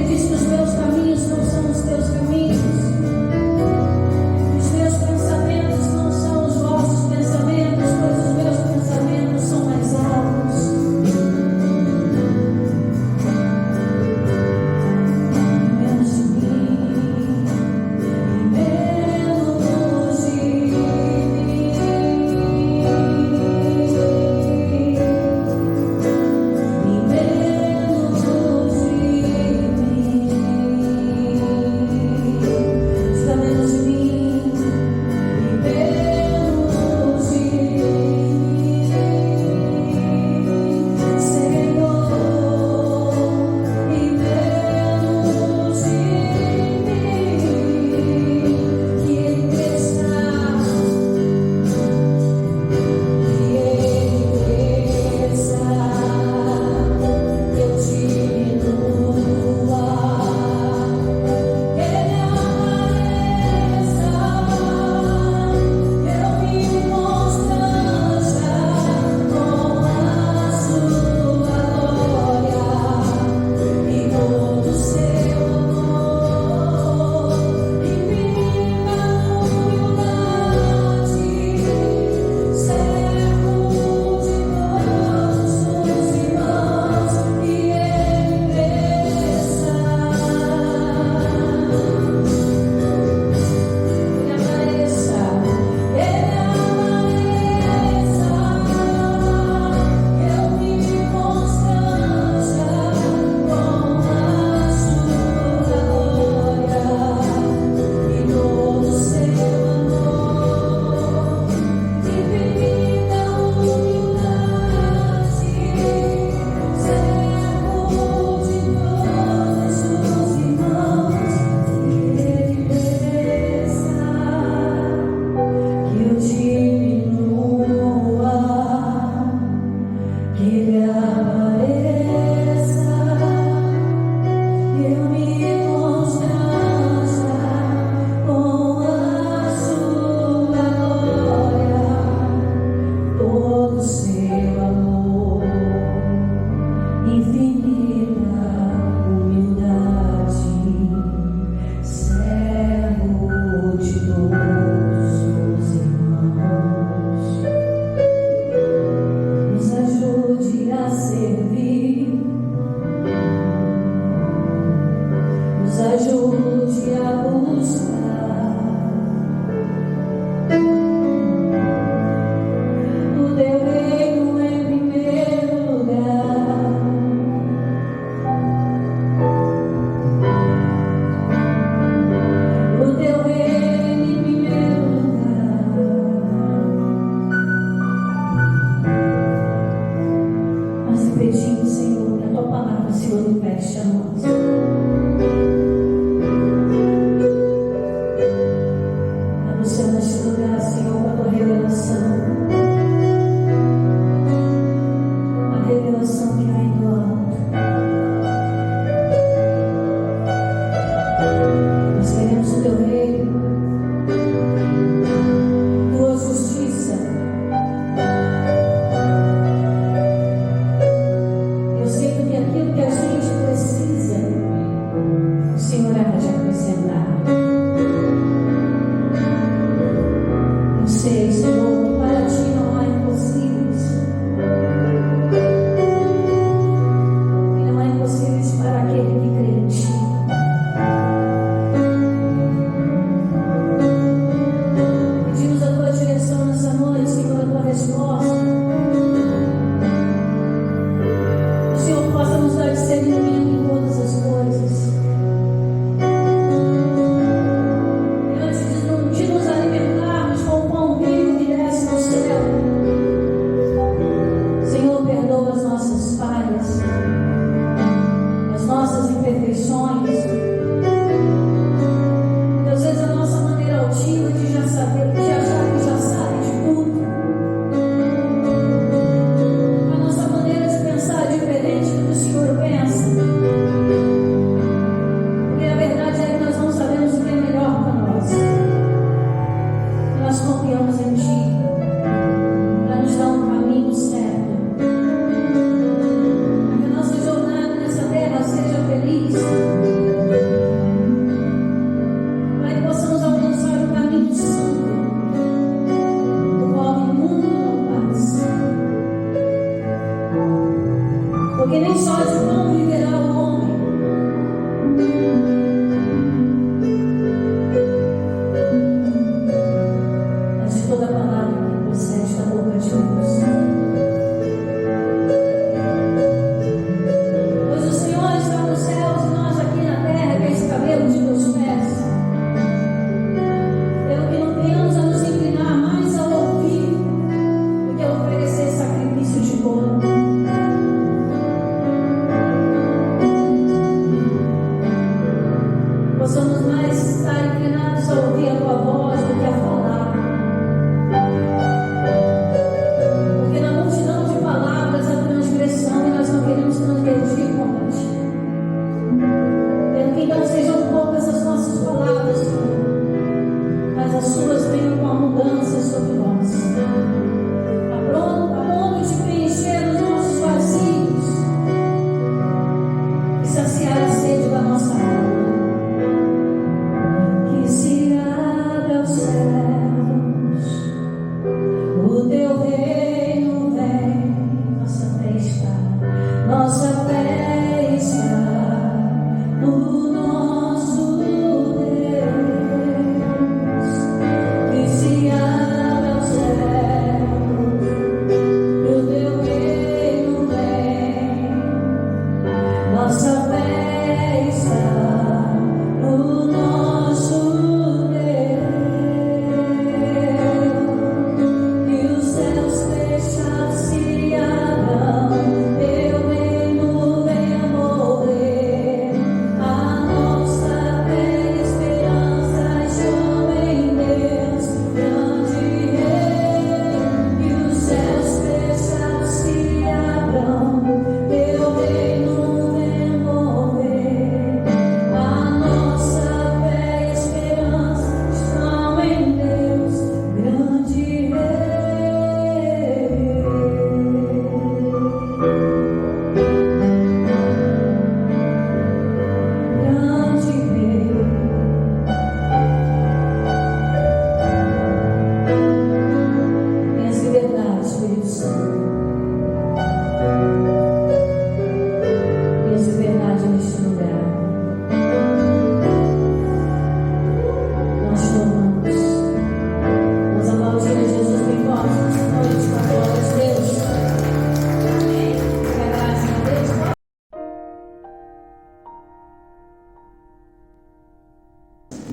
diz que os meus caminhos não são os teus caminhos, os meus pensamentos não são os vossos pensamentos, pois os meus pensamentos são mais altos. Menos de mim, menos de mim.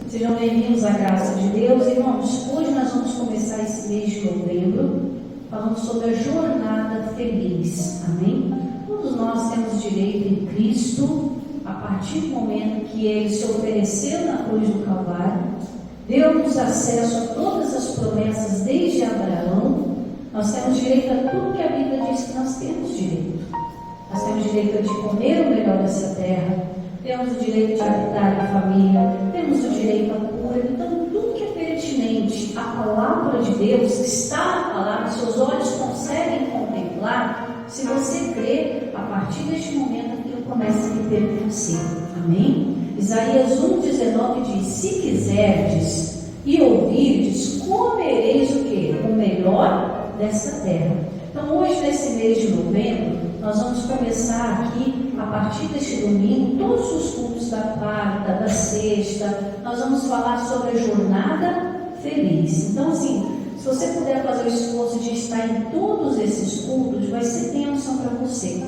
Sejam bem-vindos à graça de Deus, irmãos. Hoje nós vamos começar esse mês de novembro falando sobre a jornada feliz, amém? Todos nós temos direito em Cristo, a partir do momento que Ele se ofereceu na cruz do Calvário, deu-nos acesso a todas as promessas desde Abraão. Nós temos direito a tudo que a Bíblia diz que nós temos direito. Nós temos direito de comer o melhor dessa terra, temos o direito de habitar em família, temos o direito à cura. Então, tudo que é pertinente à palavra de Deus, que está na palavra, seus olhos conseguem contemplar, se você crê, a partir deste momento aquilo começa a lhe pertencer. Amém? Isaías 1,19 diz: se quiserdes e ouvirdes, comereis o quê? O melhor dessa terra. Então, hoje, nesse mês de novembro, nós vamos começar aqui, a partir deste domingo, todos os cultos da quarta, da sexta, nós vamos falar sobre a jornada feliz. Então, assim, se você puder fazer o esforço de estar em todos esses cultos, vai ser bênção para você.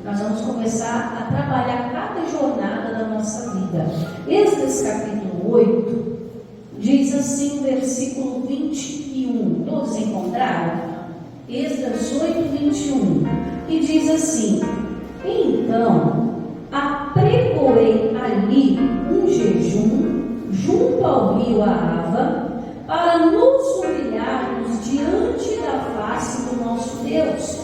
Nós vamos começar a trabalhar cada jornada da nossa vida. Êxodo capítulo 8 diz assim, versículo 21. Todos encontraram? Êxodo 8, 21. Que diz assim: então apregoei ali um jejum junto ao rio Ahava, para nos humilharmos diante da face do nosso Deus,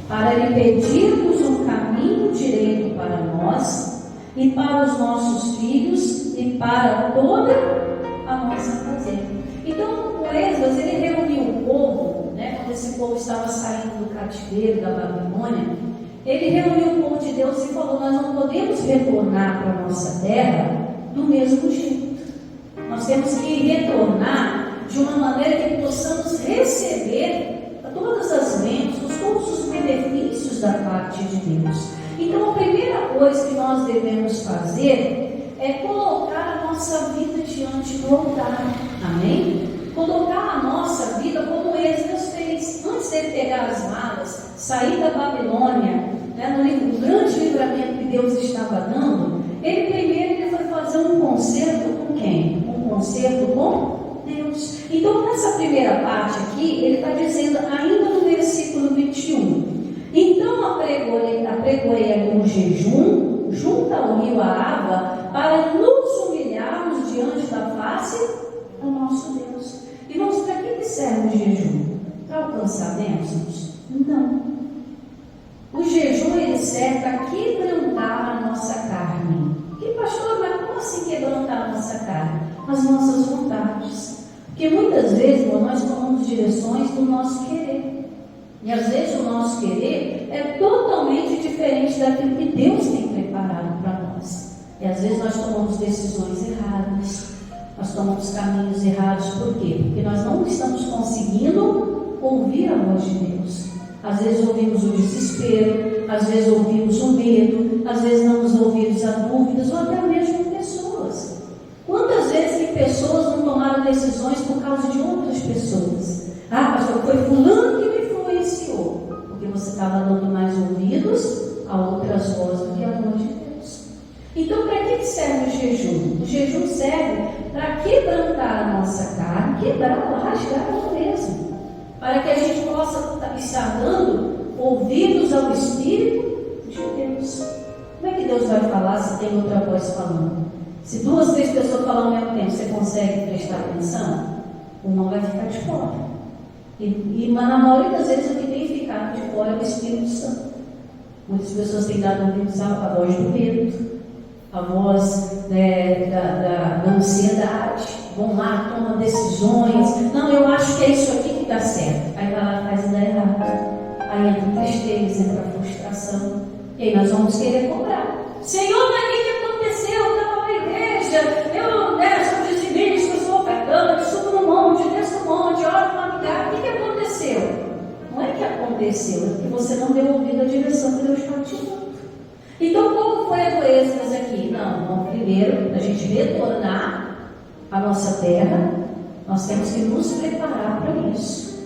para lhe pedirmos um caminho direito para nós e para os nossos filhos e para toda a nossa fazenda. Então, o Esdras, ele reuniu o povo, quando esse povo estava saindo do cativeiro da Babilônia, ele reuniu o povo de Deus e falou: nós não podemos retornar para a nossa terra do mesmo jeito. Nós temos que retornar de uma maneira que possamos receber todas as bênçãos, todos os benefícios da parte de Deus. Então, a primeira coisa que nós devemos fazer é colocar a nossa vida diante do altar. Amém? Colocar a nossa vida como Esdras fez. Antes dele pegar as malas, sair da Babilônia, no grande livramento que Deus estava dando, ele foi fazer um concerto com quem? Um concerto com Deus. Então, nessa primeira parte aqui, ele está dizendo, ainda no versículo 21, então apregoei ali um jejum junto ao rio Ahava, para nos humilharmos diante da face do nosso Deus. Irmãos, para que serve o jejum? Para alcançar bênçãos? Não. O jejum, ele serve para quebrantar a nossa carne. E pastor, mas como assim quebrantar a nossa carne? As nossas vontades. Porque muitas vezes, irmão, nós tomamos direções do nosso querer. E às vezes o nosso querer é totalmente diferente daquilo que Deus tem preparado para nós. E às vezes nós tomamos decisões erradas. Nós tomamos caminhos errados. Por quê? Porque nós não estamos conseguindo ouvir a voz de Deus. Às vezes ouvimos o desespero, às vezes ouvimos o medo, às vezes não nos ouvimos a dúvidas, ou até mesmo pessoas. Quantas vezes que pessoas não tomaram decisões por causa de outras pessoas? Ah, pastor, foi fulano que me influenciou. Porque você estava dando mais ouvidos a outras vozes do que a voz de Deus. Então, para que serve o jejum? O jejum serve para quebrantar a nossa carne, quebrá-la, rasgá-la mesmo, para que a gente possa estar dando ouvidos ao Espírito de Deus. Como é que Deus vai falar se tem outra voz falando? Se 2, 3 pessoas falam ao mesmo tempo, você consegue prestar atenção? Uma vai ficar de fora. Mas na maioria das vezes o que tem ficado de fora é o Espírito Santo. Muitas pessoas têm dado ouvidos à voz do medo, a voz da ansiedade, vão lá, tomam decisões. Não, eu acho que é isso aqui que dá certo. Aí vai lá e faz ideia errada. Aí entra tristeza, entra frustração. E aí nós vamos querer cobrar. Senhor, mas o que aconteceu? Eu estava na igreja, eu sou dizimista, eu sou ofertante, eu subo no monte, desço no monte, oro para ligar. O que aconteceu? Não é que aconteceu, é que você não deu ouvido à direção que Deus está te dando. Então, como foi a Esdras aqui? Não, vamos primeiro, a gente retornar à nossa terra, nós temos que nos preparar para isso.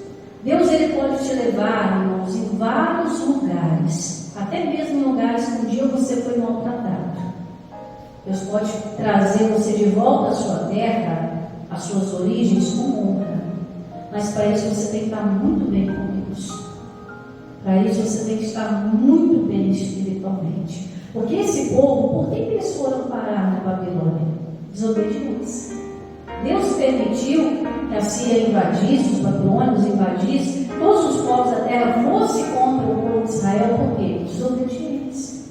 Deus, ele pode te levar, irmãos, em vários lugares, até mesmo em lugares que um dia você foi maltratado. Deus pode trazer você de volta à sua terra, às suas origens, com honra. Mas para isso você tem que estar muito bem com Deus. Para isso você tem que estar muito bem espiritualmente. Porque esse povo, por que eles foram parar na Babilônia? Desobediência. Deus permitiu que a Síria invadisse, os babilônios invadissem, todos os povos da terra fossem contra o povo de Israel, por quê? Desobediência.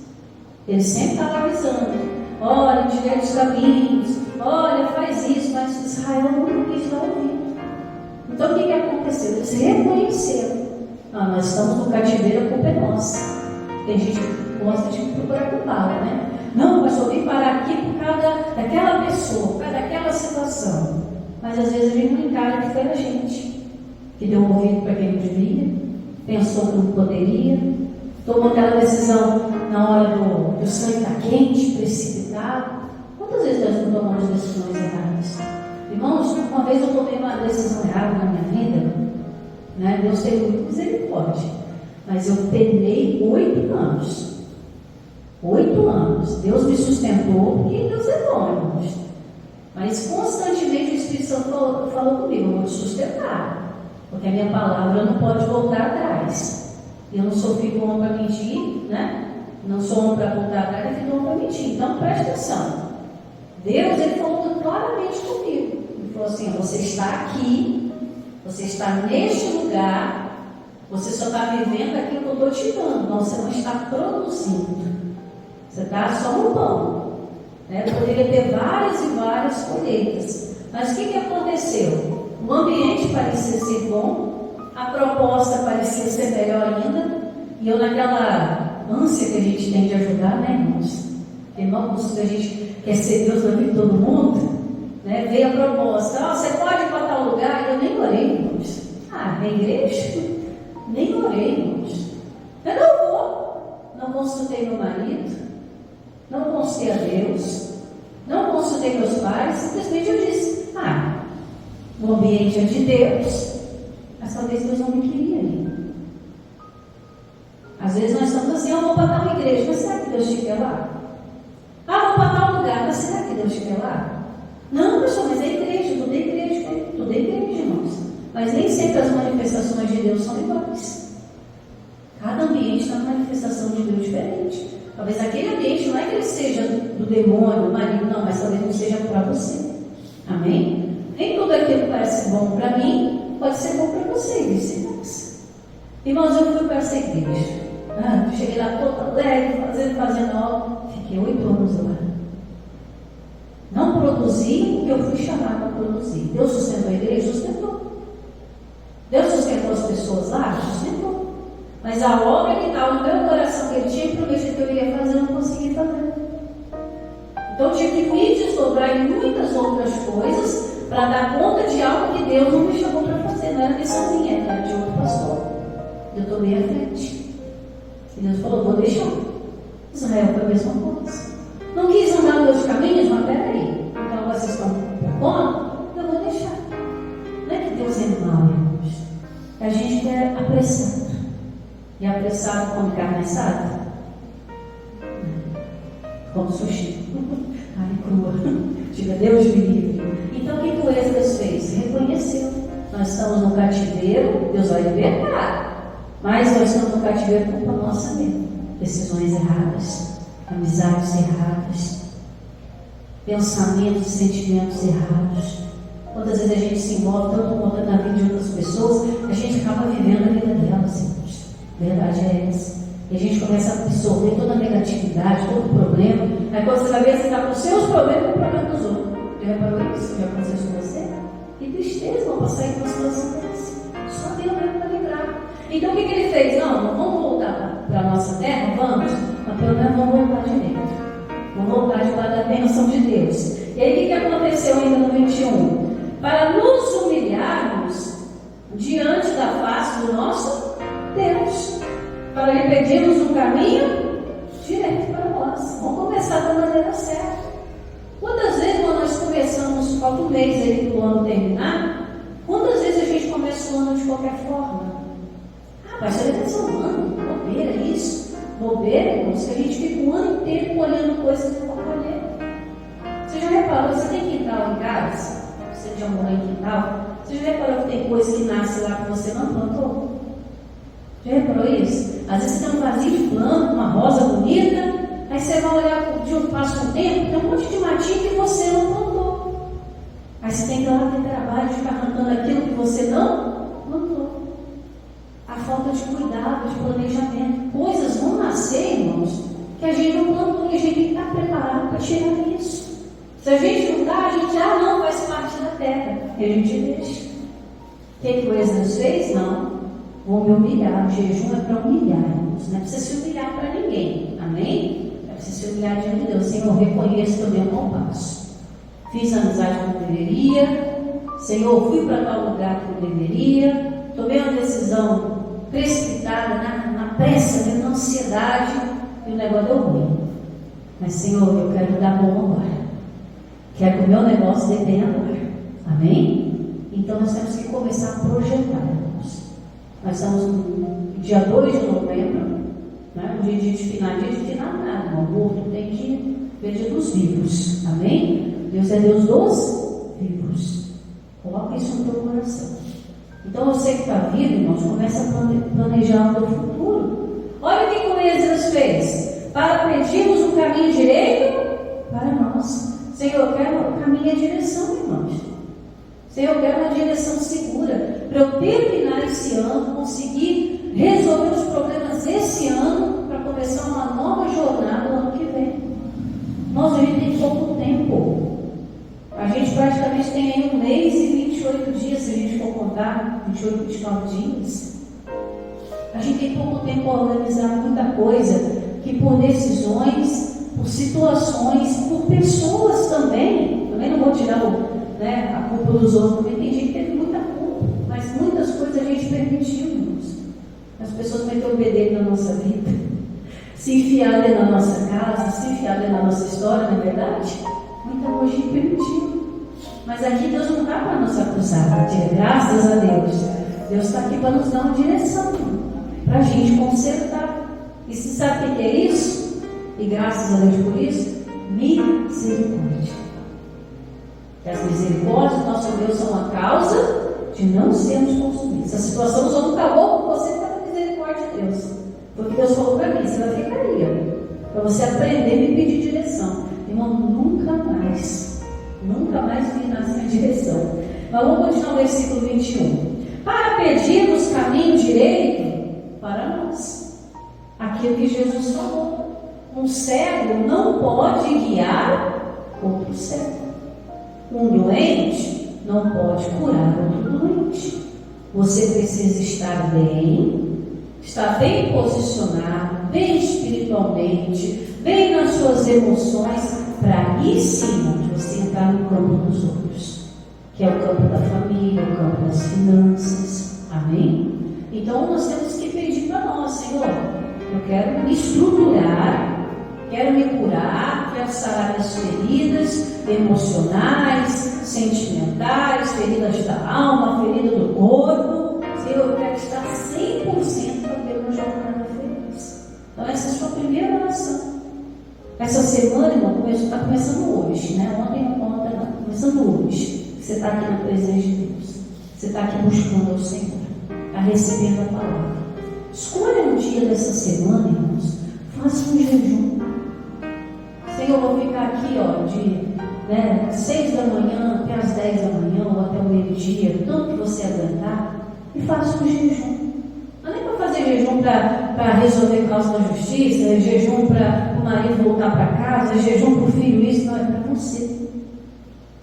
Ele sempre estava avisando. Olha, tira os caminhos, olha, faz isso, mas Israel não quis dar ouvido. Então o que aconteceu? Eles reconheceram: nós estamos no cativeiro, a culpa é nossa. Tem gente que gosta de procurar culpado, né? Não, mas eu vim parar aqui por causa daquela pessoa, por causa daquela situação. Mas às vezes a gente não encara que foi a gente que deu ouvido para quem não devia, pensou que não poderia, tomou aquela decisão na hora que o sangue está quente, precipitado. Quantas vezes nós não tomamos decisões erradas? Irmãos, uma vez eu tomei uma decisão errada na minha vida, né? Deus teve muita misericórdia, mas eu penei 8 anos. 8 anos. Deus me sustentou, porque Deus é bom, irmãos. Mas constantemente o Espírito Santo falou comigo: eu vou te sustentar, porque a minha palavra não pode voltar atrás. Eu não sou filho bom para mentir, né? Não sou homem para voltar atrás, é filho bom para mentir. Então preste atenção. Deus, ele falou claramente comigo. Ele falou assim: você está aqui, você está neste lugar, você só está vivendo aquilo que eu estou te dando, mas você não está produzindo. Você está só no pão. Né? Poderia ter várias e várias colheitas. Mas o que aconteceu? O ambiente parecia ser bom, a proposta parecia ser melhor ainda, e eu naquela ânsia que a gente tem de ajudar, né, irmãos? Irmãos, a gente quer ser Deus na vida de todo mundo, né? Veio a proposta: você pode ir para tal lugar? E eu nem orei, irmãos. Na igreja? Nem orei, irmãos. Eu não vou. Não consultei meu marido, não consultei a Deus, não consultei meus pais, simplesmente eu disse: o ambiente é de Deus, mas talvez Deus não me queria ali. Às vezes nós estamos assim: eu vou para tal igreja, mas será que Deus te quer lá? Vou para tal lugar, mas será que Deus te quer lá? Não, pessoal, mas é igreja, tudo é igreja, irmãos. Mas nem sempre as manifestações de Deus são iguais. Cada ambiente tem uma manifestação de Deus diferente. Talvez aquele ambiente não é que ele seja do demônio, do maligno, não, mas talvez não seja para você. Amém? Nem tudo aquilo que parece bom para mim pode ser bom para você, vice-versa. Irmãos, eu fui para essa igreja. Cheguei lá toda alegre, fazendo aula. Fiquei 8 anos lá. Não produzi o que eu fui chamado para produzir. Deus sustentou a igreja? Sustentou. Deus sustentou as pessoas lá? Sustentou. Mas a obra que estava no meu coração, que ele tinha prometido que eu iria fazer, eu não consegui fazer. Então eu tive que me desdobrar em muitas outras coisas para dar conta de algo que Deus não me chamou para fazer. Não era missão minha, era de outro pastor. Eu tomei a frente. E Deus falou: vou deixar. Israel foi a mesma coisa. Não quis andar nos meus caminhos, mas peraí. Então vocês estão por conta? Eu vou deixar. Não é que Deus é mau, irmãos. A gente quer apressado. E apressado como carne assada? Como sushi. Carne crua. Diga: Deus me livre. Então o que o Esdras fez? Reconheceu: nós estamos no cativeiro, Deus vai libertar. Mas nós estamos no cativeiro por culpa nossa mesmo. Decisões erradas, amizades erradas, pensamentos e sentimentos errados. Quantas vezes a gente se envolve tanto conta na vida de outras pessoas, a gente acaba vivendo a vida delas, irmãos. A verdade é essa. E a gente começa a absorver toda a negatividade, todo o problema. Aí quando você vai ver, você está com os seus problemas e o problema dos outros. Já reparou isso? Já aconteceu com você? Que tristeza, vão passar em uma situação dessa. Só Deus mesmo para livrar. Então o que ele fez? Não vamos voltar para a nossa terra? Vamos, mas pelo menos vamos voltar direito. Vamos voltar debaixo da bênção de Deus. E aí o que aconteceu ainda no 21? Para nos humilharmos diante da face do nosso Deus, para lhe pedirmos um caminho direito para nós. Vamos começar da maneira certa. Quantas vezes quando nós começamos, falta um mês aí para o ano terminar, quantas vezes a gente começa o ano de qualquer forma? Mas ele pensa um ano, bobeira isso, bobeira, irmãos, que a gente fica um ano inteiro colhendo coisas que não colher. reparou, você tem quintal em casa? Você já morou em quintal? Você já reparou que tem coisa que nasce lá que você não plantou? Já reparou isso? Às vezes você tem um vasinho de planta, uma rosa bonita, aí você vai olhar, passa um tempo, tem um monte de matinho que você não plantou. Aí você tem que ir lá ter trabalho de ficar arrancando aquilo que você não plantou. A falta de cuidado, de planejamento. Coisas vão nascer, irmãos, que a gente não plantou e a gente tem que estar preparado para tirar isso. Se a gente não está, a gente não faz parte da terra. E a gente deixa. O que o Esdras fez? Não. Vou me humilhar. O jejum é para humilhar, irmãos. Não é para você se humilhar para ninguém. Amém? É para você se humilhar diante de Deus. Senhor, reconheço que eu dei um mau passo. Fiz a amizade que eu deveria. Senhor, fui para tal lugar que eu deveria. Tomei uma decisão precipitada, na pressa, na ansiedade. E o negócio deu ruim. Mas, Senhor, eu quero dar bom agora. Quero que o meu negócio dê bem agora. Amém? Então nós temos que começar a projetar, irmãos. Nós estamos no dia 2 de novembro, né? Um dia de final nada. O morto tem que ver dia dos vivos. Amém? Deus é Deus dos vivos. Coloca isso no teu coração. Então você que está vivo, irmãos, começa a planejar o teu futuro. Olha o que o Esdras fez. Para pedirmos um caminho direito para nós. Senhor, eu quero o caminho e a direção, irmãos. Senhor, eu quero uma direção segura. Para eu terminar esse ano, conseguir resolver os problemas esse ano, para começar uma nova jornada no ano que vem. Nós, a gente tem pouco tempo. A gente praticamente tem aí 1 mês e 28 dias, se a gente for contar, 28, 29 dias. A gente tem pouco tempo para organizar muita coisa, que por decisões, por situações, por pessoas também não vou tirar a culpa dos outros, também tem gente que teve muita culpa, mas muitas coisas a gente permitiu, irmãos. As pessoas meteram o bedelho na nossa vida, se enfiaram dentro da nossa casa, se enfiaram dentro da nossa história, não é verdade? Muita coisa a gente permitiu. Mas aqui Deus não está para nos acusar, graças a Deus. Deus está aqui para nos dar uma direção, para a gente consertar. E você sabe o que é isso? E graças a Deus por isso, misericórdia. E as misericórdias do nosso Deus são a causa de não sermos consumidos. A situação só não acabou com você pela misericórdia de Deus. Foi o que Deus falou para mim, você vai ficar aí, para você aprender e me pedir direção. Irmão, nunca mais vir na minha direção. Mas vamos continuar o versículo 21. Para pedirmos caminho direito para nós. Aquilo que Jesus falou. Um cego não pode guiar outro cego. Um doente não pode curar outro doente. Você precisa estar bem posicionado, bem espiritualmente, bem nas suas emoções, para aí sim você entrar no campo dos outros, que é o campo da família, o campo das finanças. Amém? Então nós temos que pedir para nós, Senhor, eu quero me estruturar, quero me curar, quero sarar as feridas emocionais, sentimentais, feridas da alma, ferida do corpo. Senhor, eu quero estar 100% para ter uma jornada feliz. Então essa é a sua primeira oração. Essa semana, irmão, está começando hoje, né? Ontem não conta, não. Começando hoje. Você está aqui na presença de Deus. Você está aqui buscando ao Senhor. Está recebendo a palavra. Escolha um dia dessa semana, irmãos. Faça um jejum. Senhor, eu vou ficar aqui, de 6 da manhã até as 10 da manhã, ou até o meio-dia, tanto que você aguentar, e faça um jejum. Não é nem para fazer jejum para resolver causa da justiça, é jejum para o marido voltar para casa, é jejum para o filho, isso não é para você.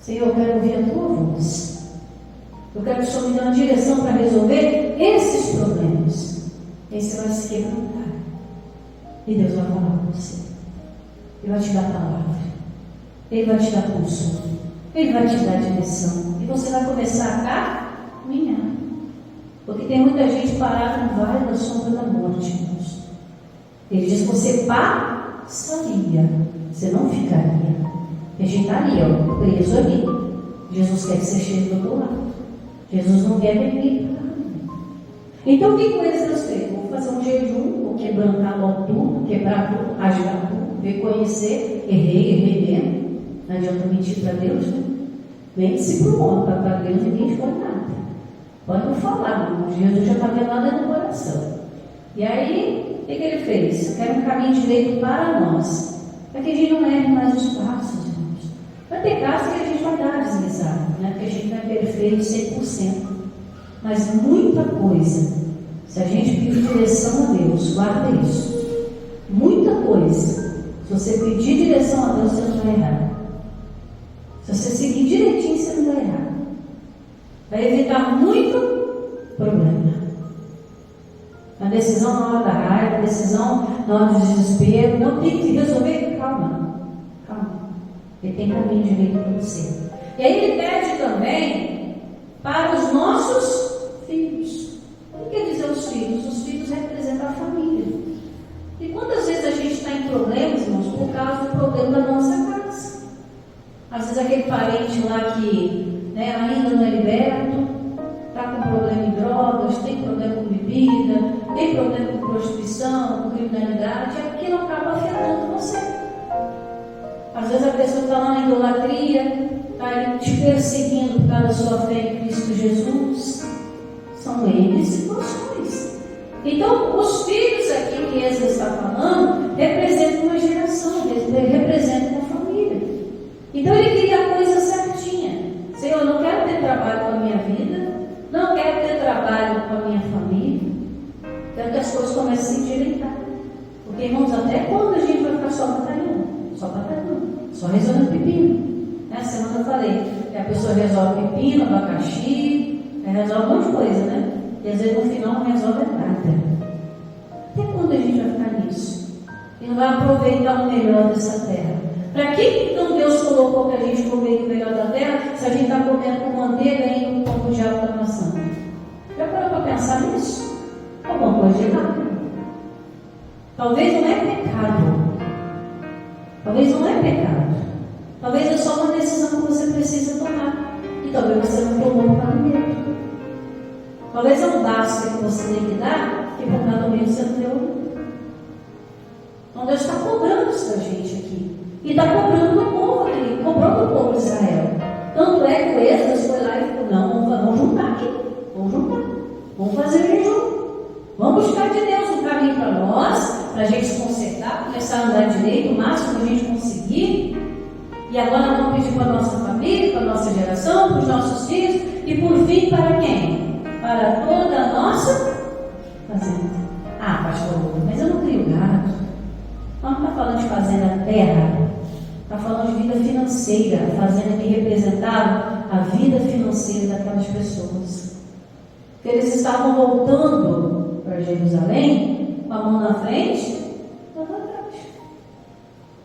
Senhor, eu quero ouvir a tua voz. Eu quero que o Senhor me dê uma direção para resolver esses problemas. E aí você vai se quebrantar. E Deus vai falar com você. Ele vai te dar palavra. Ele vai te dar consolo. Ele vai te dar direção. E você vai começar a caminhar. Porque tem muita gente parada no vale da sombra da morte, irmãos. Ele diz que você passaria, você não ficaria. E a gente está ali, preso ali. Jesus quer que você chegue do outro lado. Jesus não quer vir para cá. Então o que o Esdras fez? Vou fazer um jejum, vou quebrantar logo tudo, quebrar tudo, rasgar tudo, reconhecer, errei mesmo. Não adianta mentir para Deus, né? Mente-se para o homem, para Deus ninguém foi nada. Pode não falar, mas Jesus já está vendo nada no coração. E aí, o que ele fez? Quer um caminho direito para nós. Para que a gente não erre mais os passos, irmãos. Vai ter casos que a gente vai dar deslizado, né? Porque a gente não é perfeito 100%. Mas muita coisa, se a gente pedir direção a Deus, guarda isso. Muita coisa, se você pedir direção a Deus, você não vai errar. Se você seguir direitinho, você não vai errar. Vai evitar muito problema. A decisão na hora da raiva, a decisão na hora do desespero, não tem que resolver. Calma. Ele tem caminho direito para você. E aí ele pede também para os nossos filhos. O que quer dizer os filhos? Os filhos representam a família. E quantas vezes a gente está em problemas, irmãos, por causa do problema da nossa casa? Às vezes aquele parente lá que ainda não é liberto, está com problema em drogas, tem problema com bebida, tem problema com prostituição, com criminalidade, e aquilo acaba afetando você. Às vezes a pessoa está lá na idolatria, está te perseguindo por causa da sua fé em Cristo Jesus. São N situações. Então, os filhos aqui que Êxodo está falando representam uma geração, representam uma família. Então, ele queria a coisa certinha. Senhor, eu não quero ter trabalho com a minha vida, não quero ter trabalho com a minha família. Quero que as coisas comecem a se endireitar. Porque, irmãos, até quando a gente vai ficar só batalhando? Só resolvendo pepino. Né? Semana eu falei que a pessoa resolve pepino, abacaxi, resolve um monte de coisa, né? E às vezes no final não resolve nada. Até quando a gente vai ficar nisso? E não vai aproveitar o melhor dessa terra? Para que então Deus colocou para a gente comer o melhor da terra, se a gente está comendo com manteiga e indo com o diabo da maçã? Já parou para pensar nisso? Alguma coisa de errado. Talvez não é pecado. Talvez é só uma decisão que você precisa tomar. E talvez você não tomou por causa do medo. Talvez é um basta que você tem que dar, que por causa do medo você não deu. Então Deus está cobrando isso da gente aqui. E está cobrando do povo aqui, cobrando do povo de Israel. Tanto é que o Êxodo foi lá e falou: não, vamos juntar aqui. Vamos fazer jejum. Vamos buscar de Deus um caminho para nós, para a gente se consertar, começar a andar direito, o máximo que a gente conseguir. E agora vamos pedir para a nossa família, para a nossa geração, para os nossos filhos, e por fim para quem? Para toda a nossa fazenda. Ah, pastor, mas eu não crio gado. Não está falando de fazenda terra, está falando de vida financeira, a fazenda que representava a vida financeira daquelas pessoas. Porque eles estavam voltando para Jerusalém com a mão na frente e a mão atrás.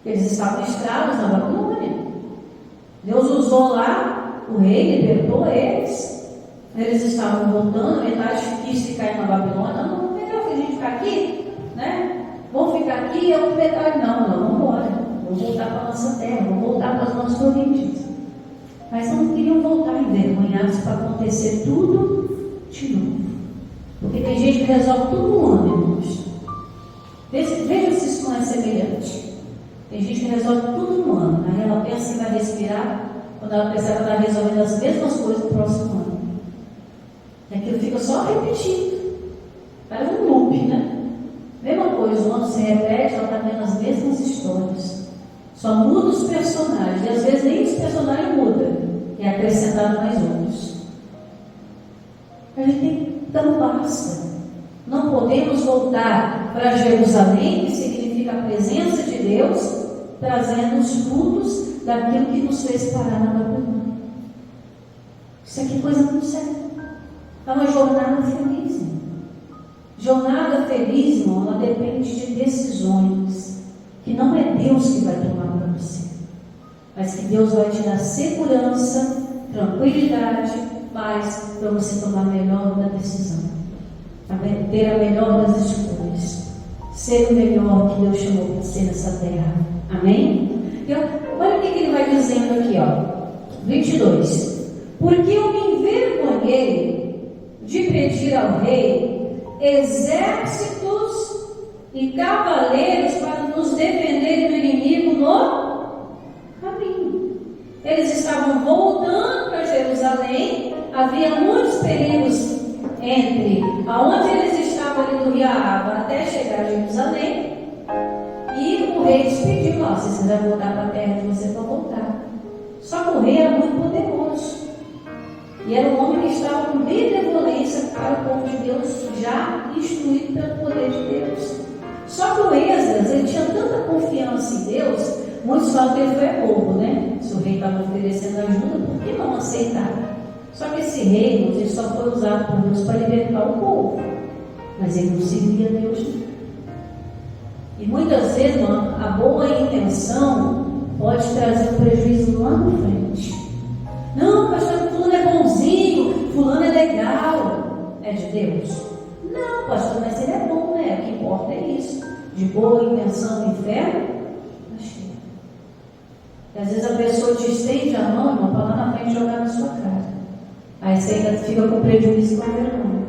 Eles estavam escravos na Babilônia. Deus usou lá o rei, libertou eles. Eles estavam voltando, metade quis ficar na Babilônia. Não, melhor que a gente ficar aqui, né? Vamos ficar aqui, é outra metade. Não, vamos embora. Vamos voltar para a nossa terra, vamos voltar para as nossas origens. Mas não queriam voltar envergonhados para acontecer tudo de novo. Porque tem gente que resolve tudo no ano, irmãos. Veja se isso não é semelhante. Tem gente que resolve tudo no ano. Aí ela pensa que vai respirar, quando ela pensa que ela está resolvendo as mesmas coisas no próximo ano. E aquilo fica só repetindo. Parece um loop, né? Mesma coisa, o ano se repete, ela está vendo as mesmas histórias. Só muda os personagens. E às vezes nem os personagens mudam. E é acrescentado mais outros. A gente tem então basta. Não podemos voltar para Jerusalém, que significa a presença de Deus, trazendo os frutos daquilo que nos fez parar na Babilônia. Isso aqui é coisa muito séria. É uma jornada feliz, irmão. Jornada feliz, irmão, ela depende de decisões que não é Deus que vai tomar para você, mas que Deus vai te dar segurança, tranquilidade, paz, para você tomar a melhor da decisão, ter a melhor das escolhas, ser o melhor que Deus chamou para ser nessa terra. Amém? Então, olha o que ele vai dizendo aqui, ó, 22. Porque eu me envergonhei de pedir ao rei exércitos e cavaleiros para nos defender do inimigo no caminho. Eles estavam voltando para Jerusalém, havia muitos perigos entre aonde eles estavam ali do rio Ahava até chegar a Jerusalém, e o rei despediu: ó, se você quiser voltar para a terra de você, pode voltar. Só que o rei era muito poderoso, e era um homem que estava com benevolência para o povo de Deus, já instruído pelo poder de Deus. Só que o Esdras, ele tinha tanta confiança em Deus, muitos falam que ele foi bobo, né? Se o rei estava oferecendo ajuda, por que não aceitar? Só que esse rei, ele só foi usado por Deus para libertar o povo, mas ele não seguia Deus. E muitas vezes, irmão, a boa intenção pode trazer um prejuízo lá na frente. Não, pastor, fulano é bonzinho, fulano é legal. É de Deus? Não, pastor, mas ele é bom, né? O que importa é isso. De boa intenção no inferno, achei. E às vezes a pessoa te estende a mão, irmão, para lá na frente jogar na sua cara. Aí você ainda fica com prejuízo com a vergonha.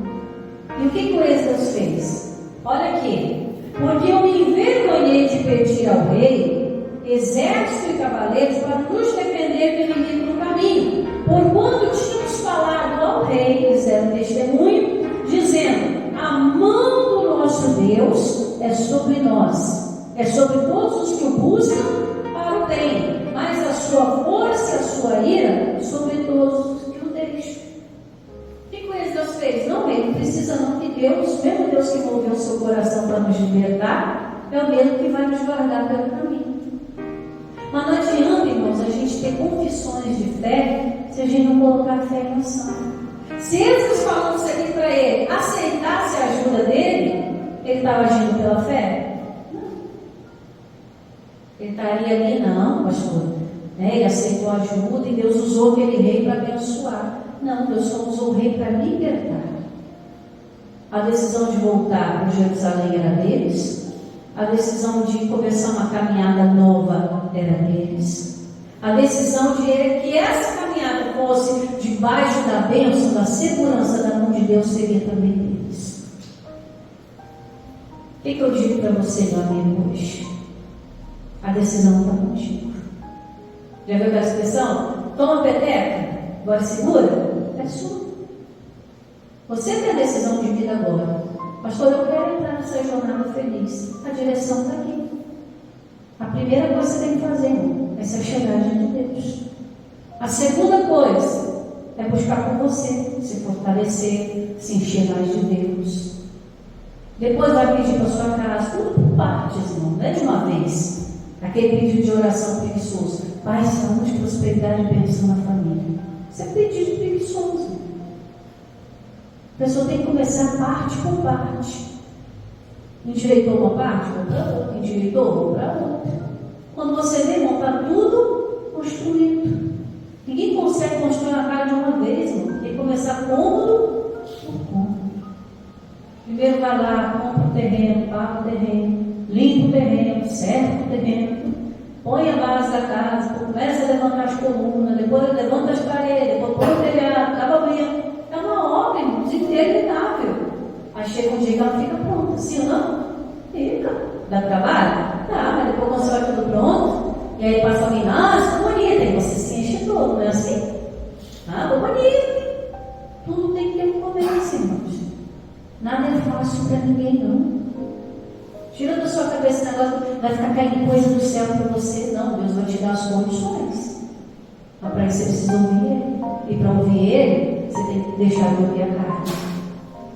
E o que o Esdras fez? Olha aqui. Porque eu me envergonhei de pedir ao rei exército e cavaleiros para nos defender do inimigo no caminho. Porquanto tínhamos falado ao rei, eles deram testemunho, dizendo: a mão do nosso Deus é sobre nós, é sobre todos os que o buscam para o bem, mas a sua força e a sua ira sobre todos os que o deixam. O que o Esdras fez? Não, ele precisa não, que Deus, mesmo Deus que moveu o seu coração para nos libertar, é o mesmo que vai nos guardar pelo caminho. Mas não adianta, irmãos, a gente ter confissões de fé se a gente não colocar fé em ação. Se Esdras falando isso aqui para ele, aceitasse a ajuda dele, ele estava agindo pela fé? Não. Ele estaria ali, não, pastor. Ele aceitou a ajuda e Deus usou aquele rei para abençoar. Não, Deus só usou o rei para libertar. A decisão de voltar para Jerusalém era deles. A decisão de começar uma caminhada nova era deles. A decisão de que essa caminhada fosse debaixo da bênção, da segurança da mão de Deus, seria também deles. O que eu digo para você, meu amigo, hoje? A decisão está contigo. Já viu aquela expressão? Toma peteca, agora segura? É sua. Você tem a decisão de vida agora. Pastor, eu quero entrar nessa jornada feliz. A direção está aqui. A primeira coisa que você tem que fazer, irmão, é se chegar diante de Deus. A segunda coisa é buscar por você, se fortalecer, se encher mais de Deus. Depois vai pedir para sua casa, tudo por partes, irmão, não é de uma vez. Aquele pedido de oração preguiçoso: paz, saúde, prosperidade e bênção na família. Isso é pedido preguiçoso. A pessoa tem que começar parte por parte. Endireitou uma parte, vou para outra. Endireitou, vou para outra. Quando você vê, irmão, está tudo construído. Ninguém consegue construir uma casa de uma vez, irmão. Tem que começar cômodo por cômodo. Primeiro vai lá, compra o terreno, paga o terreno, limpa o terreno, cerca o terreno, põe a base da casa, começa a levantar as colunas, depois levanta as paredes, depois põe o telhado, acaba vendo. É uma obra, irmãos, interminável. Aí chega um dia que ela fica pronta. Sim ou não? Fica. Dá trabalho? Dá, mas depois quando você vai tudo pronto, e aí passa alguém: ah, ficou bonita, aí você se enche todo, não é assim? Ah, ficou bonita. Tudo tem que ter um começo, irmãos. Nada é fácil para ninguém, não. Tira da sua cabeça esse negócio, vai ficar caindo coisa do céu para você. Não, Deus vai te dar as condições. Mas para isso você precisa ouvir Ele. E para ouvir Ele, você tem que deixar de ouvir a carne,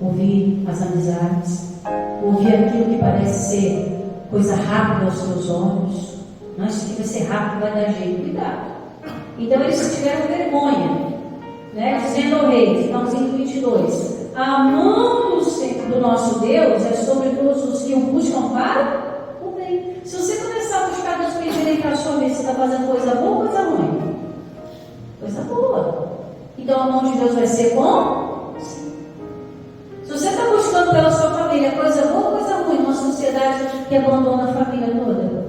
ouvir as amizades, ouvir aquilo que parece ser coisa rápida aos seus olhos. Não, isso aqui vai ser rápido, vai dar jeito. Cuidado. Então eles tiveram vergonha, né? Dizendo ao rei, finalzinho do 22: a mão do nosso Deus é sobre todos os que o buscam para o bem. Se você começar a buscar Deus para endireitar a sua vida, você está fazendo coisa boa ou coisa ruim? Coisa boa. Então a mão de Deus vai ser com você. Se você está buscando pela sua família coisa boa ou coisa ruim, uma sociedade que abandona a família toda,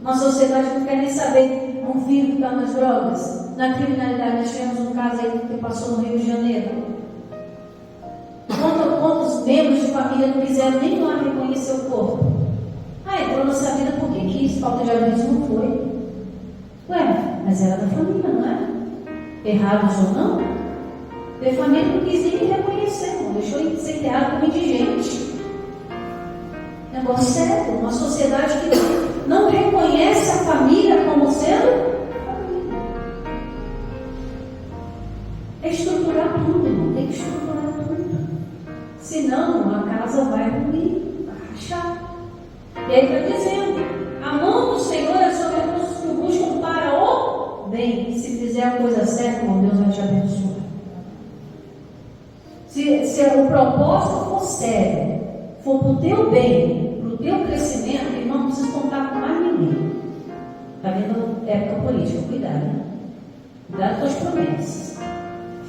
uma sociedade que não quer nem saber, um filho que está nas drogas, na criminalidade. Nós tivemos um caso aí que passou no Rio de Janeiro. Quantos membros de família não quiseram nem lá reconhecer o corpo? Ah, entrou nessa vida porque quis, falta de aviso, não foi. Ué, mas era da família, não é? Errados ou não? A família não quis nem reconhecer, não deixou de ser enterrado como indigente. Negócio sério, uma sociedade que não reconhece a família como sendo família. É estruturar tudo, irmão, tem que estruturar tudo. Senão a casa vai ruir, vai rachar. E aí está dizendo: a mão do Senhor é sobre os que o buscam para o bem. Se fizer a coisa certa, irmão, Deus vai te abençoar. Se o propósito for sério, for para o teu bem, para o teu crescimento, irmão, não precisa contar com mais ninguém. Está vendo época política? Cuidado, né? Cuidado com as promessas.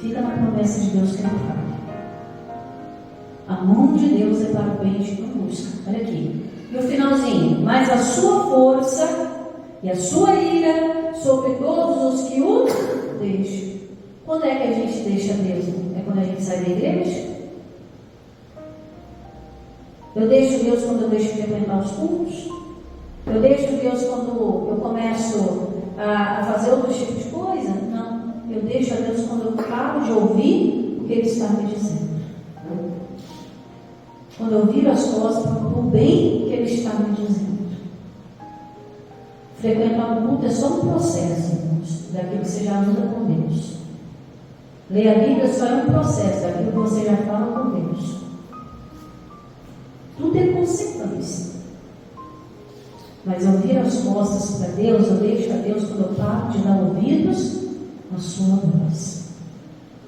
Fica na promessa de Deus que não falha. A mão de Deus é para o bem de quem busca. Olha aqui. E o finalzinho: mas a sua força e a sua ira sobre todos os que o deixam. Quando é que a gente deixa Deus? É quando a gente sai da igreja? Eu deixo Deus quando eu deixo de frequentar os cultos? Eu deixo Deus quando eu começo a fazer outro tipo de coisa? Não. Eu deixo a Deus quando eu paro de ouvir o que Ele está me dizendo. Quando eu viro as costas para o bem que Ele está me dizendo. Frequentar o culto é só um processo, irmãos, daquilo que você já anda com Deus. Ler a Bíblia só é um processo daquilo que você já fala com Deus. Tudo é consequência. Mas eu viro as costas para Deus, eu deixo a Deus quando eu paro de dar ouvidos à sua voz.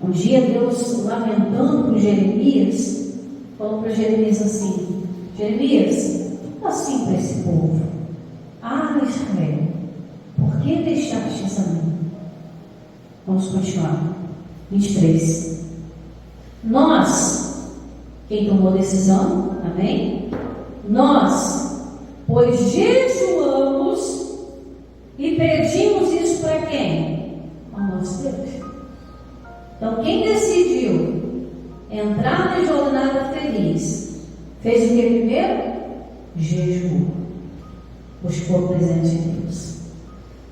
Um dia Deus, lamentando com Jeremias, falou para Jeremias assim: Jeremias, não assim para esse povo. Ah, Israel, por que deixaste a mim? Vamos continuar. 23. Nós, quem tomou decisão, amém? Nós, pois jejuamos e pedimos isso para quem? Ao nosso Deus. Então, quem decidiu entrar na jornada feliz, fez o que primeiro? Jejuou. Buscou o presente de Deus.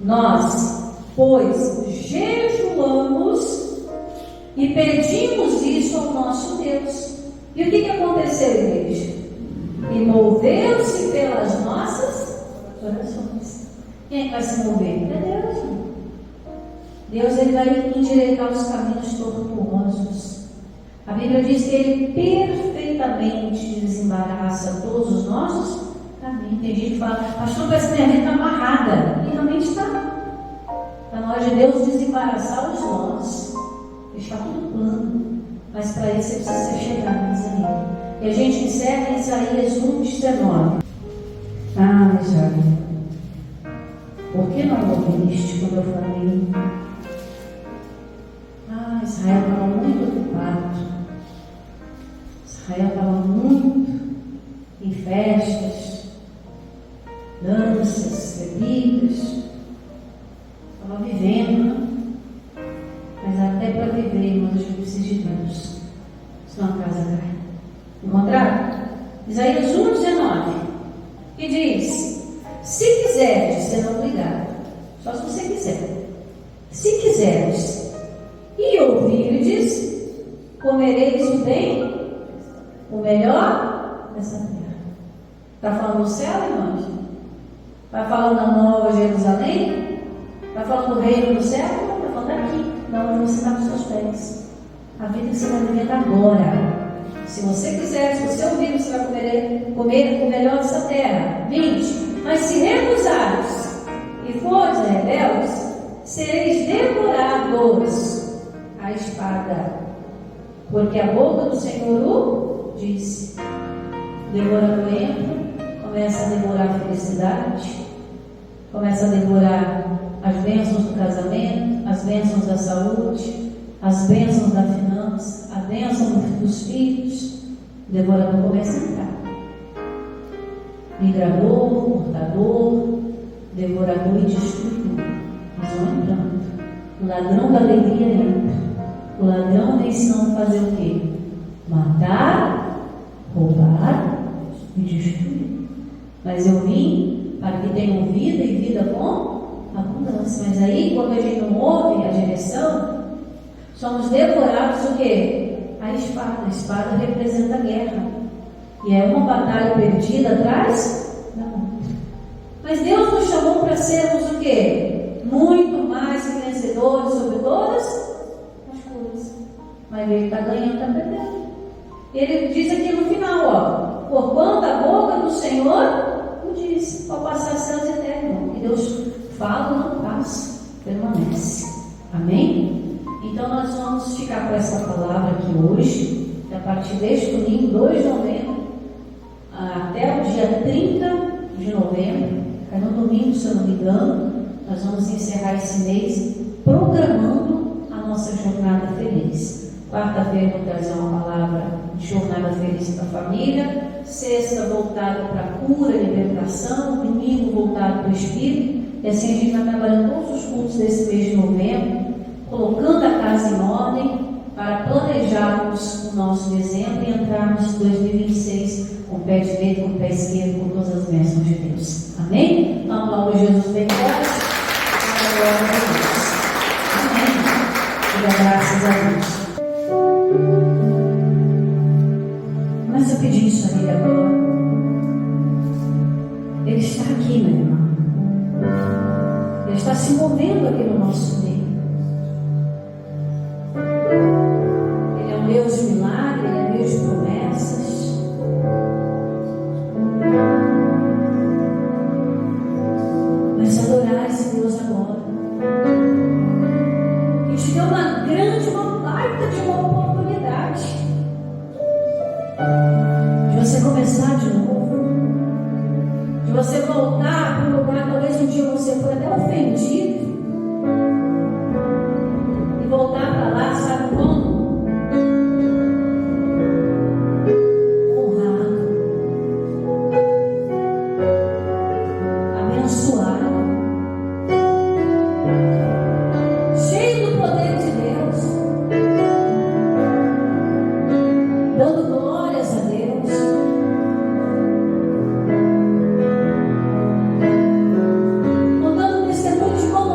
Nós, pois jejuamos e pedimos isso ao nosso Deus. E o que aconteceu, igreja? E moveu-se pelas nossas orações. Quem é que vai se mover? É Deus. Deus, Ele vai endireitar os caminhos tortuosos. A Bíblia diz que Ele perfeitamente desembaraça todos os nossos caminhos. Tem gente que fala: pastor, parece que minha vida está amarrada. E realmente está. Está na hora de Deus desembaraçar os nós. Está tudo plano. Mas para isso você precisa ser chegado, diz aí. E a gente encerra em Isaías 1:19. Ah, Israel, por que não ouviste quando eu falei? Ah, Israel estava muito ocupado. Israel estava muito em festas, danças, bebidas. Estava vivendo, né? Mas até para viver, irmãos, a gente precisa de Deus. Senão a casa cai. Encontraram? Isaías 1:19, que diz: se quiseres, você não é obrigado, só se você quiser. Se quiseres e ouvirdes, comereis o bem, o melhor dessa terra. Está falando do céu, irmãos? Está falando da Nova Jerusalém? Está falando do reino do céu? Não, está falando daqui, da onde você está com seus pés. A vida que você vai viver agora. Se você quiser, se você ouvir, você vai comer o melhor dessa terra. 20. Mas se recusares e fores rebeldes, sereis devorados à espada. Porque a boca do Senhor o disse. O devorador entra, começa a devorar a felicidade, começa a devorar as bênçãos do casamento, as bênçãos da saúde, as bênçãos da finança, a bênção dos filhos. O devorador começa a entrar. Migrador, portador, devorador e destruidor. Eles vão entrando. O ladrão da alegria entra. O ladrão vem ensinando a fazer o quê? Matar, roubar e destruir. Mas eu vim para que tenham vida e vida com abundância. Mas aí, quando a gente não ouve a direção, somos devorados o quê? A espada. A espada representa a guerra. E é uma batalha perdida atrás da outra. Mas Deus nos chamou para sermos o quê? Muito mais que vencedores sobre todas as coisas. Mas ele está ganhando, está perdendo. Ele diz aqui no final, ó: porquanto a boca do Senhor o diz, ao passar céus e terra. Que Deus fala, não passa, permanece. Amém? Então nós vamos ficar com essa palavra aqui hoje, a partir deste domingo, 2 de novembro, até o dia 30 de novembro, é no domingo, se eu não me engano, nós vamos encerrar esse mês programando a nossa jornada feliz. Quarta-feira vou trazer uma palavra de jornada feliz para a família, sexta voltada para cura e libertação, domingo voltado para o espírito, e assim a gente vai trabalhando todos os cultos desse mês de novembro, colocando a casa em ordem para planejarmos o nosso dezembro e entrarmos em 2026 com o pé direito, com o pé esquerdo, com todas as bênçãos de Deus. Amém? Então, glória a Jesus, bem glória a Deus. Amém? E graças a Deus. Começa a pedir isso a Ele agora. Ele está aqui, meu irmão. Ele está se movendo aqui no nosso meio. Ele é um Deus de milagre, Ele é Deus de promessas. Mas adorar esse Deus agora. Ele te deu uma baita de uma oportunidade de você começar de novo, de você voltar para um lugar, talvez um dia você foi até ofendido, e voltar para lá, sabe como? Honrado, abençoado, cheio do poder de Deus, dando glórias a Deus, contando testemunho de como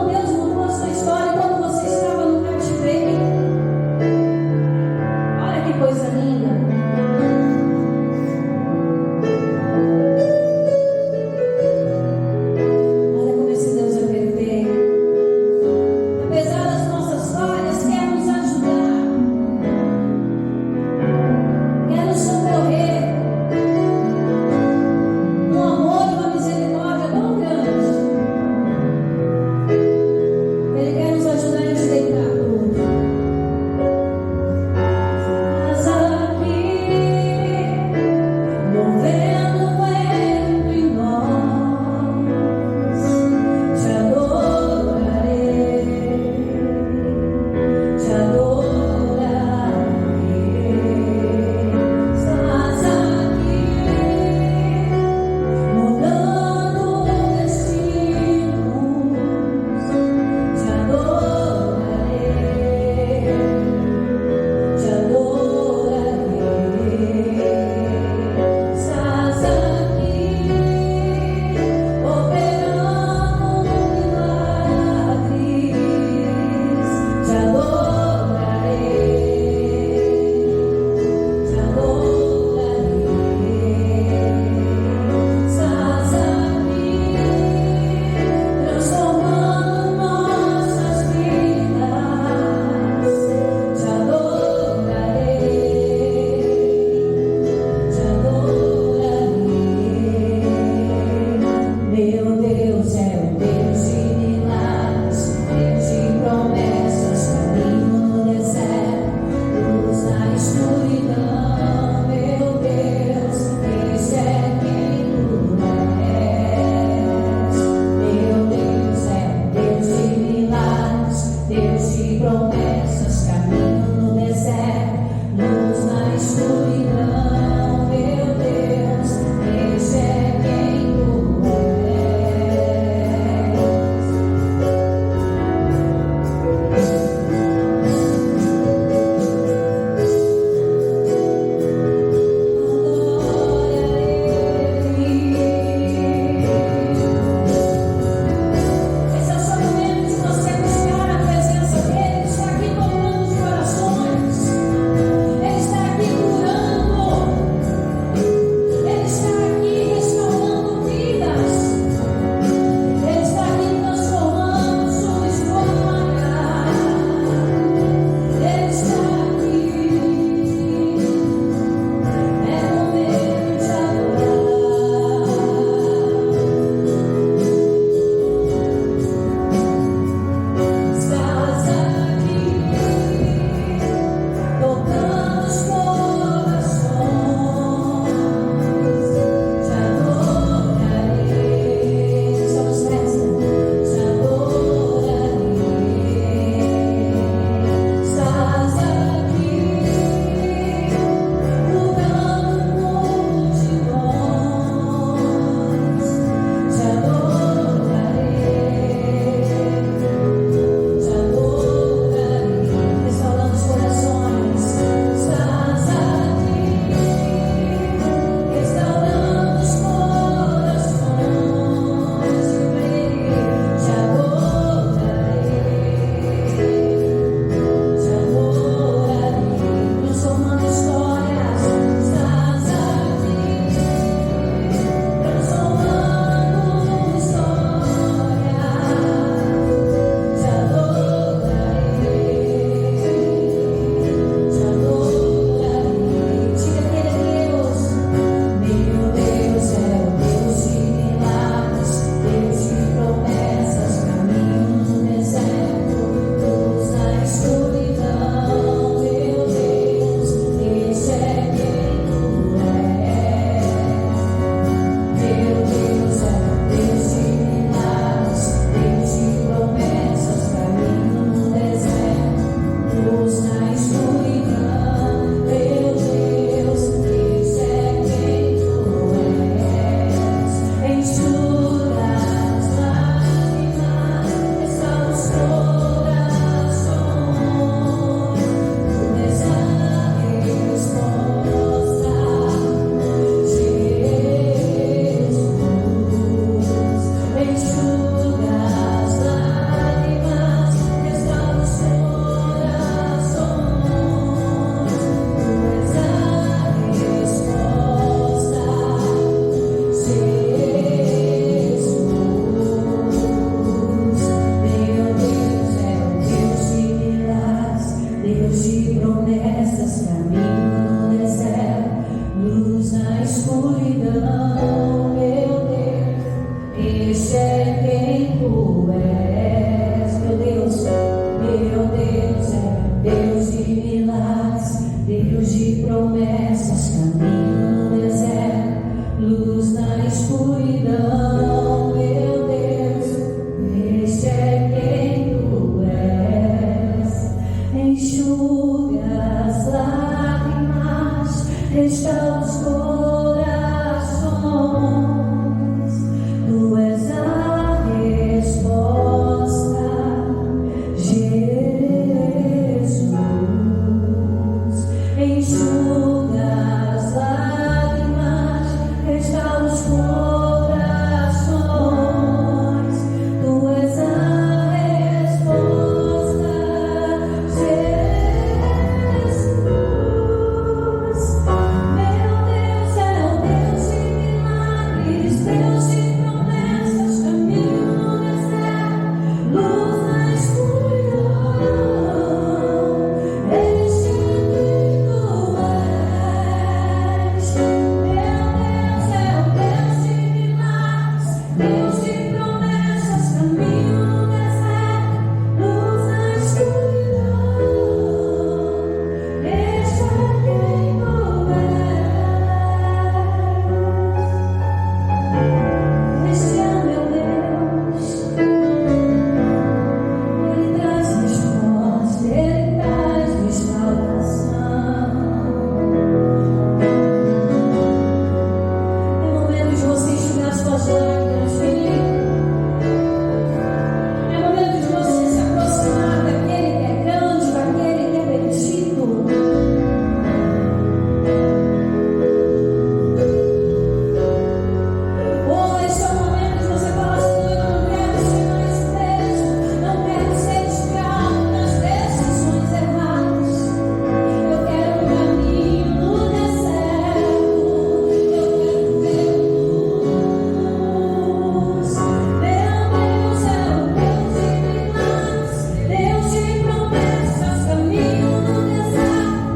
enxuga as lágrimas, restaura os corações. Tu és a resposta, Jesus. Enxuga as lágrimas, restaura os corações. Tu és a resposta, Jesus. Meu Deus é o Deus de milagres, Deus de promessas, caminho no deserto, luz na escuridão. Este é quem tu és. Meu Deus é o Deus de milagres, Deus de promessas, caminho no deserto, luz na escuridão. Este é quem tu és. Este é meu Deus. Ele traz resposta, Ele traz restauração. É momento de você enxugar suas lágrimas, filho. É momento de você se aproximar daquele que é grande, daquele que é bendito. Oh, esse é o momento de você falar: Senhor, eu não quero ser mais preso, não quero ser escravo das decisões erradas. Eu quero um caminho no deserto, eu quero ver luz. Meu Deus é o Deus de milagres, Deus de promessas, caminho no deserto,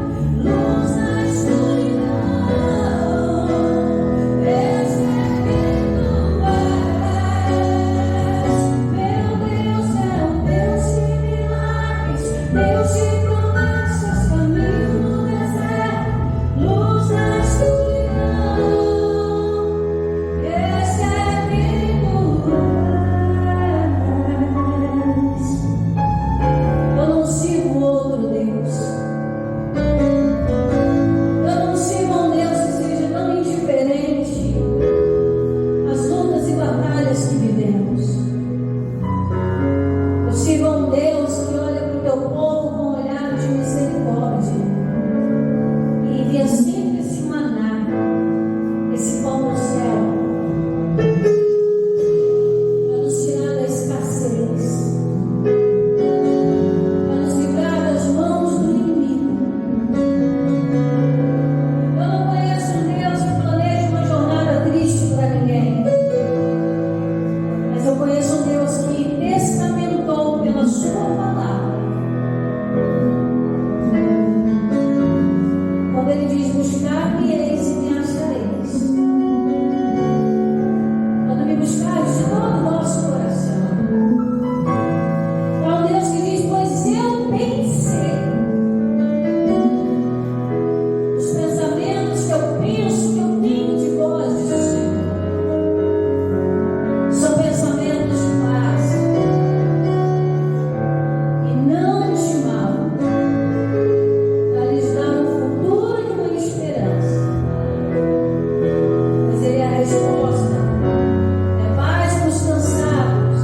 luz na escuridão. Esse é quem tu és. Meu Deus é o Deus de milagres, Deus de promessas, caminho no deserto, luz na escuridão. Esse é quem tu és. Eu não sirvo outro Deus. Eu não sirvo um Deus que seja tão indiferente às lutas e batalhas que vivemos. Eu sirvo um Deus que olha para o teu povo com um olhar de misericórdia e envia sempre esse maná, esse pão do céu, para nos tirar da escassez, para nos livrar das mãos do inimigo. Eu não conheço um Deus que planeja uma jornada triste para ninguém, mas eu conheço um Deus que testamentou pela sua palavra. Quando Ele diz: buscar-me eis e me achareis. Quando me buscares de todo o vosso coração. É um Deus que diz: pois eu pensei. Os pensamentos que eu penso, que eu tenho de vós, diz o Senhor, são pensamentos de paz e não de mal, para lhes dar um futuro e uma esperança. Mas Ele é a resposta, é paz para os cansados.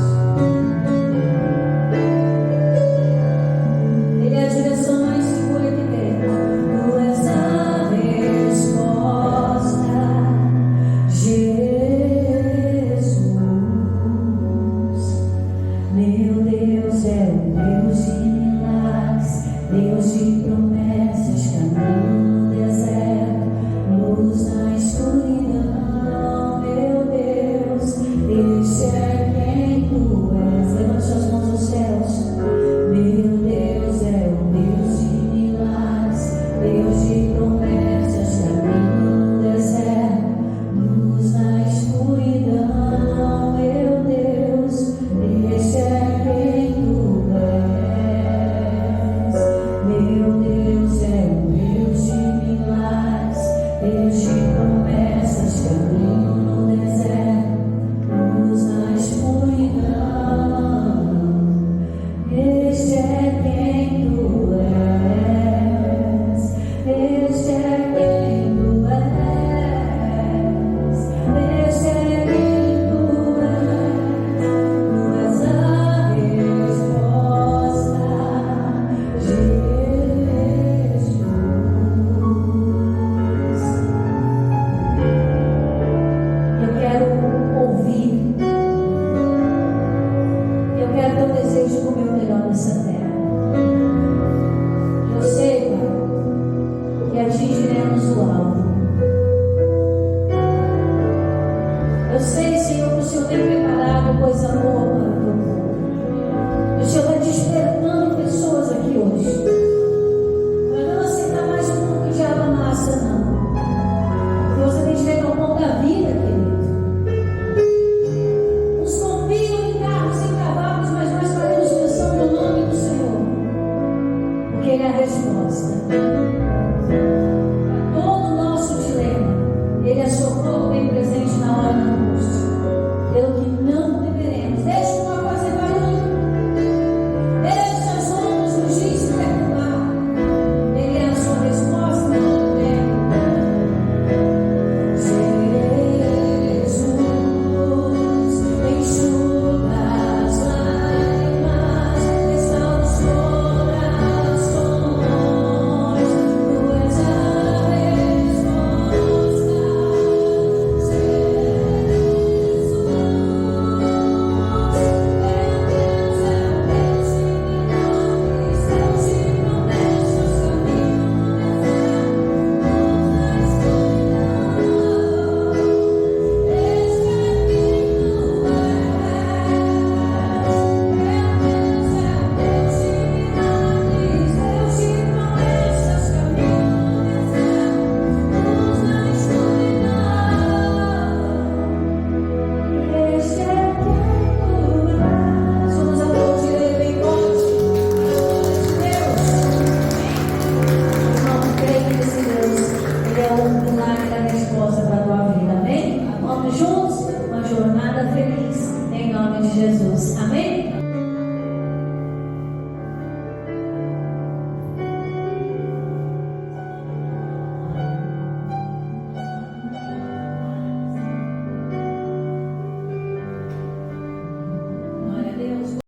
Ele é a direção mais segura que temos. Tu és a resposta, Jesus. Meu Deus é o Deus de milagres, Deus de promessas, caminho no deserto, luz na escuridão. Meu Deus, esse é quem tu és. Levante suas mãos aos céus. Meu Deus é o Deus de milagres, Deus de promessas, caminho no deserto, luz na escuridão. Meu Deus, esse é quem tu és. Meu porque Ele é a resposta. Para todo o nosso dilema, Ele é socorro bem presente na hora da angústia. Pelo que não temeremos, deixe uma coisa barulho. Deixe as ondas rugir se derrubar. Ele é a sua resposta em todo tempo. Jesus enxuga as lágrimas, restaura os corações. Tu és a resposta. Somos aplaudir Ele bem forte. Irmão, creio nesse Deus. Ele é o milagre da resposta para a tua vida. Amém? Vamos juntos? Uma jornada feliz. Em nome de Jesus. Amém?